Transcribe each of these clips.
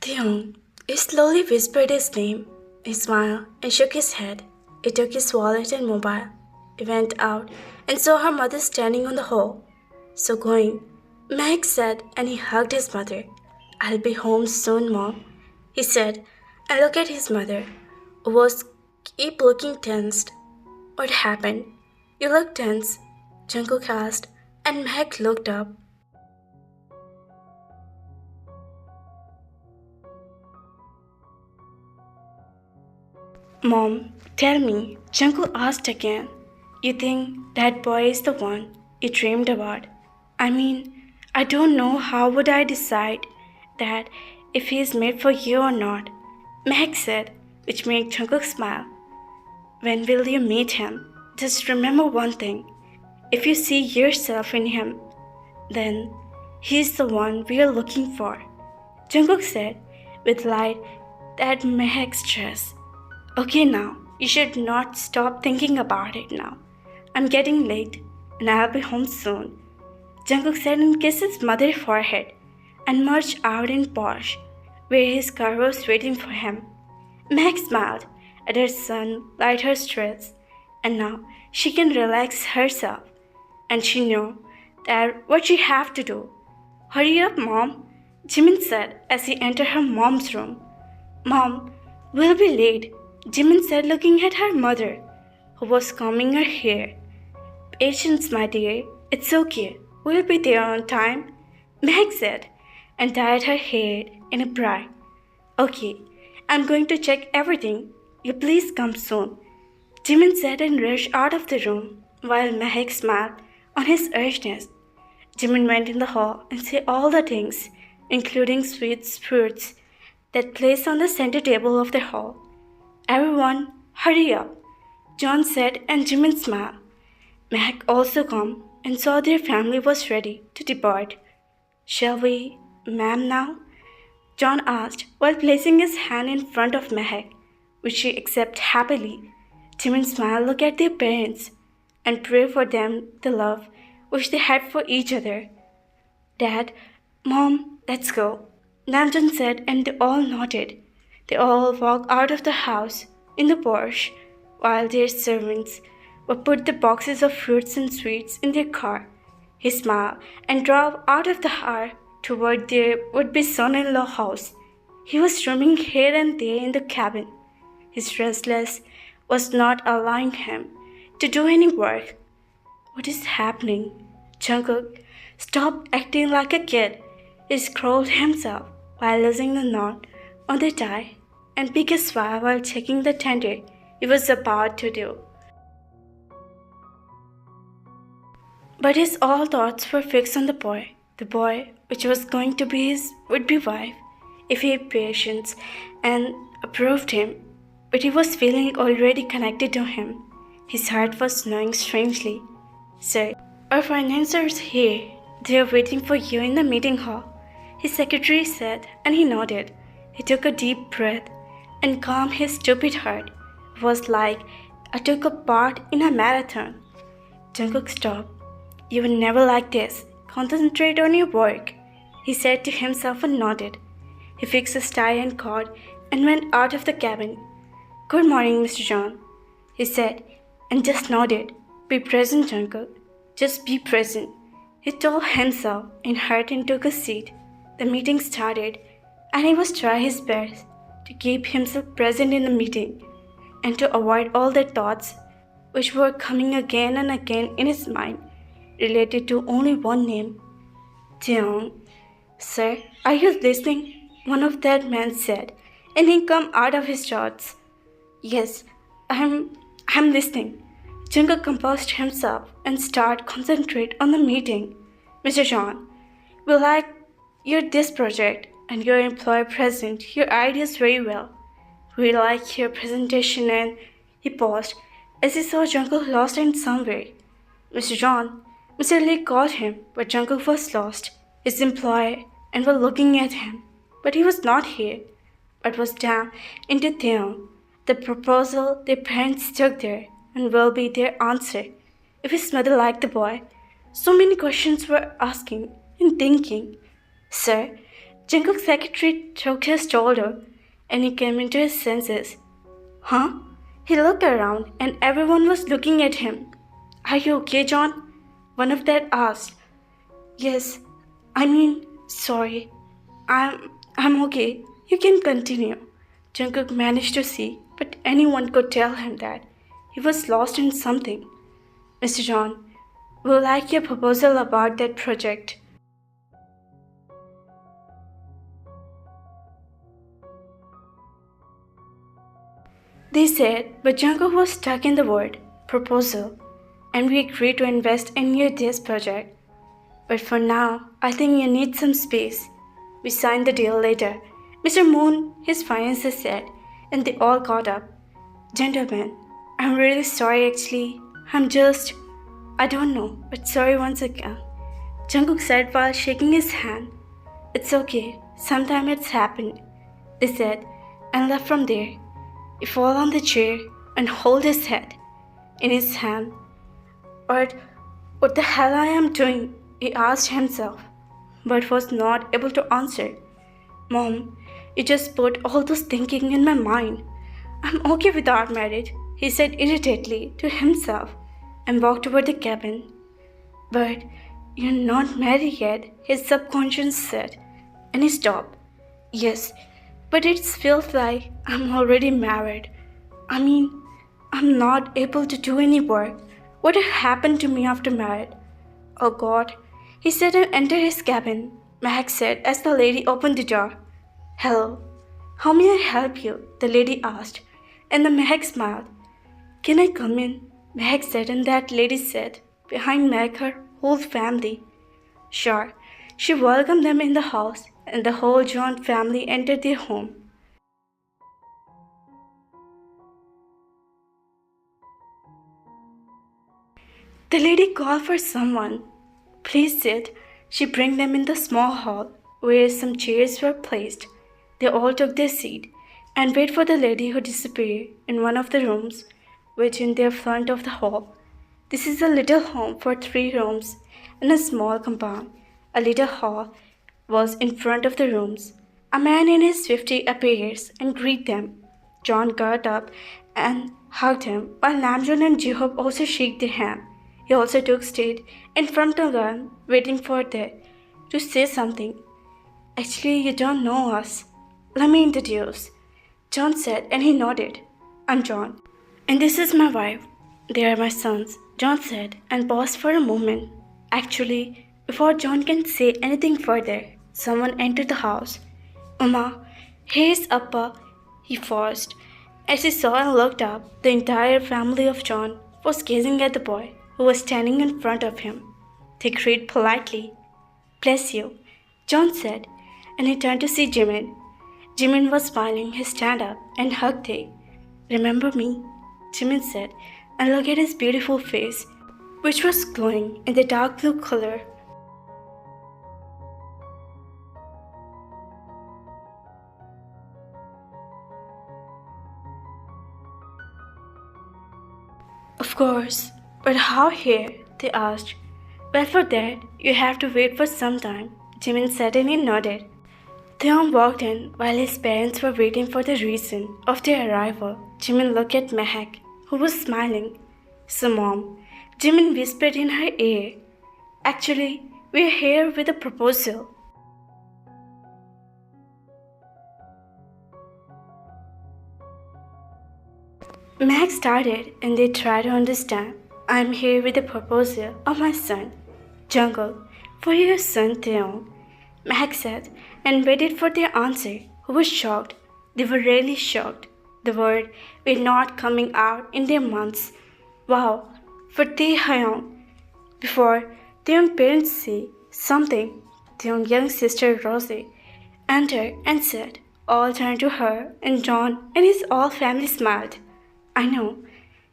Taeyoung. He slowly whispered his name. He smiled and shook his head. He took his wallet and mobile. He went out and saw her mother standing on the hall. So going, Meg said, and he hugged his mother. I'll be home soon, Mom, he said, and looked at his mother, who was keep looking tensed. What happened? You look tense, Jungkook asked, and Meg looked up. Mom, tell me, Jungkook asked again. You think that boy is the one you dreamed about? I mean, I don't know how would I decide that if he is made for you or not, Meg said, which made Jungkook smile. When will you meet him? Just remember one thing. If you see yourself in him, then he's the one we are looking for, Jungkook said with light that Meg's dress. Okay now, you should not stop thinking about it now. I'm getting late and I'll be home soon, Jungkook said and kissed his mother's forehead and marched out in Porsche, where his car was waiting for him. Meg smiled at her son, light her stress, and now she can relax herself. And she knew that what she have to do. Hurry up, Mom, Jimin said as he entered her mom's room. Mom, we'll be late, Jimin said looking at her mother, who was combing her hair. Patience, my dear, it's okay, we'll be there on time, Meg said, and tied her hair in a braid. Okay, I'm going to check everything. You please come soon, Jimin said and rushed out of the room, while Meg smiled on his earnestness. Jimin went in the hall and said all the things, including sweets, fruits, that placed on the center table of the hall. Everyone, hurry up, John said and Jimin smiled. Meg also came and saw their family was ready to depart. Shall we, ma'am, now? John asked while placing his hand in front of Meg, which she accepted happily. Jimin smiled, looked at their parents, and prayed for them the love which they had for each other. Dad, Mom, let's go, Namjoon said, and they all nodded. They all walked out of the house in the Porsche, while their servants would put the boxes of fruits and sweets in their car. He smiled and drove out of the car toward their would-be son-in-law house. He was roaming here and there in the cabin. His restlessness was not allowing him to do any work. What is happening? Jungkook, stop acting like a kid. He scrolled himself while losing the knot on the tie and picked a smile while checking the tender he was about to do. But his all thoughts were fixed on the boy which was going to be his would-be wife, if he had patience and approved him. But he was feeling already connected to him. His heart was knowing strangely. Sir, our financiers here. They are waiting for you in the meeting hall, his secretary said, and he nodded. He took a deep breath and calmed his stupid heart. It was like I took a part in a marathon. Jungkook stopped. You were never like this. Concentrate on your work, he said to himself and nodded. He fixed his tie and coat and went out of the cabin. Good morning, Mr. John, he said, and just nodded. Be present, Jungkook. Just be present, he told himself in heart and took a seat. The meeting started, and he was trying his best to keep himself present in the meeting and to avoid all the thoughts which were coming again and again in his mind, related to only one name, Taeyoung. Sir, are you listening? One of that men said, and he came out of his thoughts. Yes, I'm listening. Jungkook composed himself and started concentrate on the meeting. Mr. John, we like this project and your employer present your ideas very well. We like your presentation and he paused as he saw Jungkook lost in somewhere. Mr. John, Mr. Lee called him, but Jungkook was lost. His employer and were looking at him, but he was not here, but was down into Taeyoung. The proposal their parents took there and will be their answer. If his mother liked the boy, so many questions were asking and thinking. Sir, Jungkook's secretary choked his shoulder and he came into his senses. Huh? He looked around and everyone was looking at him. Are you okay, John? One of them asked. Yes, sorry. I'm okay. You can continue. Jungkook managed to see, but anyone could tell him that he was lost in something. Mr. John, we would like your proposal about that project. They said, but Jungkook was stuck in the word proposal, and we agreed to invest in your this project. But for now, I think you need some space. We signed the deal later. Mr. Moon, his finances said, and they all got up. Gentlemen, I'm really sorry actually. I don't know, but sorry once again. Jungkook said while shaking his hand. It's okay, sometime it's happened, they said, and left from there. He fell on the chair and hold his head in his hand. But what the hell I am doing? He asked himself, but was not able to answer. Mom, you just put all those thinking in my mind. I'm okay without marriage, he said irritatedly to himself and walked toward the cabin. But you're not married yet, his subconscious said, and he stopped. Yes, but it feels like I'm already married. I'm not able to do any work. What will happen to me after marriage? Oh God, he said and entered his cabin. Mahak said as the lady opened the door. Hello, how may I help you? The lady asked, and the Mahak smiled. Can I come in? Mahak said, and that lady said, behind Mahak her whole family. Sure, she welcomed them in the house, and the whole John family entered their home. The lady called for someone. Please sit. She brought them in the small hall where some chairs were placed. They all took their seat and waited for the lady who disappeared in one of the rooms, which in their front of the hall. This is a little home for 3 rooms and a small compound. A little hall was in front of the rooms. A man in his 50s appears and greeted them. John got up and hugged him, while Namjoon and Jihoop also shook their hand. He also took stage in front of them, waiting for them to say something. Actually, you don't know us. Let me introduce, John said, and he nodded. I'm John, and this is my wife. They are my sons, John said, and paused for a moment. Actually, before John can say anything further, someone entered the house. Uma, here's Appa, he forced. As he saw and looked up, the entire family of John was gazing at the boy who was standing in front of him. They greeted politely. Bless you, John said, and he turned to see Jimin. Jimin was smiling. He stood up and hugged him. Remember me? Jimin said, and looked at his beautiful face, which was glowing in the dark blue color. Of course, but how here? They asked. Well, for that, you have to wait for some time, Jimin said, and he nodded. Theon walked in while his parents were waiting for the reason of their arrival. Jimin looked at Mahak, who was smiling. So, Mom, Jimin whispered in her ear. Actually, we're here with a proposal. Mahak started and they tried to understand. I'm here with a proposal of my son, Jungkook, for your son Theon, Mahak said, and waited for their answer, who was shocked. They were really shocked. The word were not coming out in their mouths. Wow, for Taehyung. Before their parents say something, their young sister Rosie entered and said, all turned to her, and John and his whole family smiled. I know,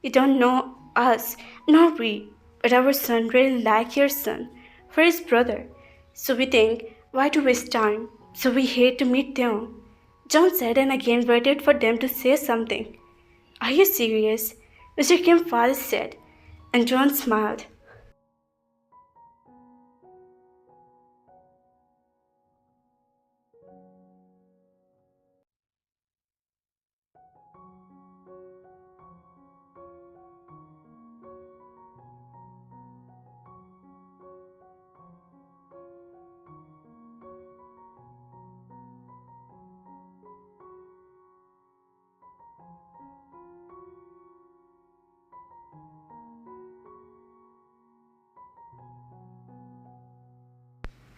you don't know us, nor we, but our son really likes your son for his brother. So we think, why to waste time? So we hate to meet them. John said and again waited for them to say something. Are you serious? Mr. Kim's father said, and John smiled.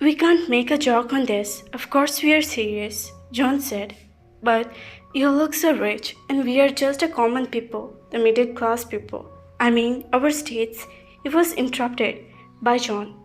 We can't make a joke on this. Of course, we are serious, John said. But you look so rich, and we are just a common people, the middle class people. I mean, our states. He was interrupted by John.